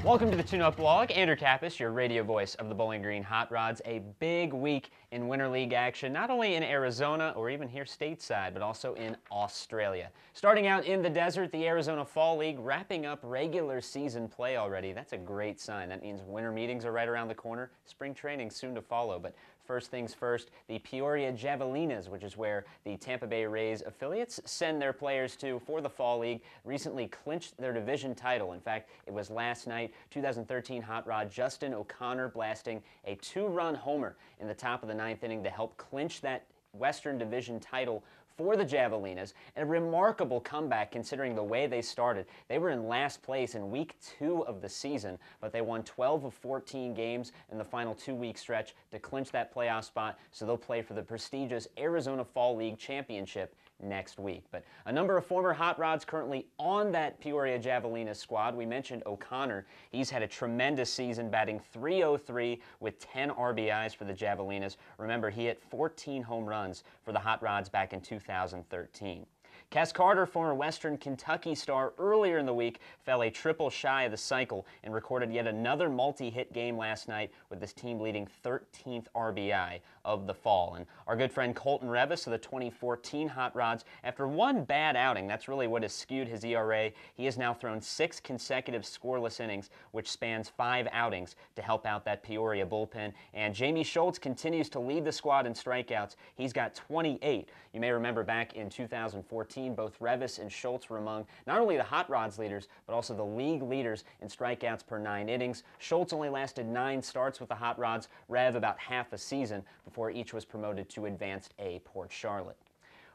Welcome to the Tune-Up Blog. Andrew Kappes, your radio voice of the Bowling Green Hot Rods. A big week in Winter League action, not only in Arizona or even here stateside, but also in Australia. Starting out in the desert, the Arizona Fall League wrapping up regular season play already. That's a great sign. That means winter meetings are right around the corner. Spring training soon to follow. But first things first, the Peoria Javelinas, which is where the Tampa Bay Rays affiliates send their players to for the Fall League, recently clinched their division title. In fact, it was last night. 2013 Hot Rod Justin O'Connor blasting a two-run homer in the top of the ninth inning to help clinch that Western Division title for the Javelinas. A remarkable comeback considering the way they started. They were in last place in week 2 of the season, but they won 12 of 14 games in the final 2-week stretch to clinch that playoff spot, so they'll play for the prestigious Arizona Fall League Championship next week. But a number of former Hot Rods currently on that Peoria Javelina squad. We mentioned O'Connor. He's had a tremendous season, batting .303 with 10 RBIs for the Javelinas. Remember, he hit 14 home runs for the Hot Rods back in 2013. Cass Carter, former Western Kentucky star, earlier in the week fell a triple shy of the cycle and recorded yet another multi-hit game last night with his team leading 13th RBI of the fall. And our good friend Colton Revis of the 2014 Hot Rods, after one bad outing, that's really what has skewed his ERA, he has now thrown 6 consecutive scoreless innings, which spans 5 outings to help out that Peoria bullpen. And Jamie Schultz continues to lead the squad in strikeouts. He's got 28. You may remember back in 2014, both Revis and Schultz were among not only the Hot Rods leaders, but also the league leaders in strikeouts per 9 innings. Schultz only lasted 9 starts with the Hot Rods, Rev about half a season before each was promoted to Advanced A Port Charlotte.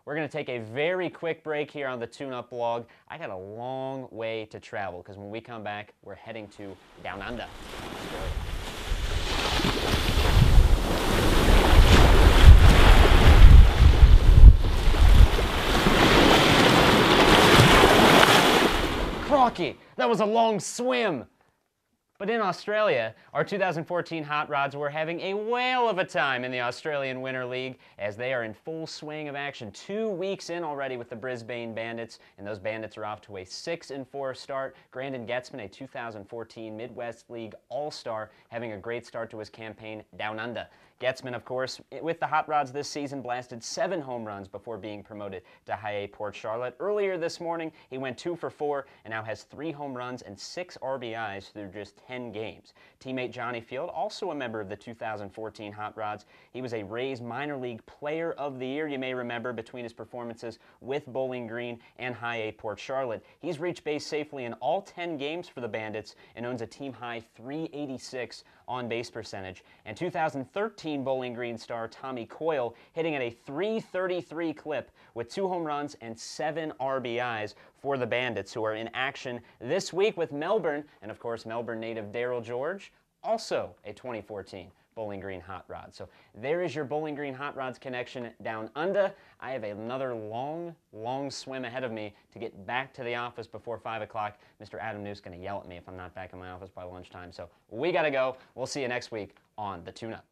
We're going to take a very quick break here on the Tune-Up Blog. I got a long way to travel because when we come back, we're heading to Down Under, Australia. Crocky, that was a long swim. But in Australia, our 2014 Hot Rods were having a whale of a time in the Australian Winter League as they are in full swing of action. 2 weeks in already with the Brisbane Bandits, and those Bandits are off to a 6-4 start. Grandin Getzman, a 2014 Midwest League All-Star, having a great start to his campaign down under. Getzman, of course, with the Hot Rods this season, blasted 7 home runs before being promoted to High A Port Charlotte. Earlier this morning, he went 2 for 4 and now has 3 home runs and 6 RBIs through just 10 games. Teammate Johnny Field, also a member of the 2014 Hot Rods, he was a Rays Minor League Player of the Year, you may remember, between his performances with Bowling Green and High A Port Charlotte. He's reached base safely in all 10 games for the Bandits and owns a team-high .386 on-base percentage. And 2013 Bowling Green star Tommy Coyle hitting at a .333 clip with 2 home runs and 7 RBIs for the Bandits, who are in action this week with Melbourne, and of course Melbourne native Darryl George, also a 2014 Bowling Green Hot Rod. So there is your Bowling Green Hot Rods connection down under. I have another long swim ahead of me to get back to the office before 5 o'clock. Mr. Adam New's going to yell at me if I'm not back in my office by lunchtime. So we got to go. We'll see you next week on the Tune-Up.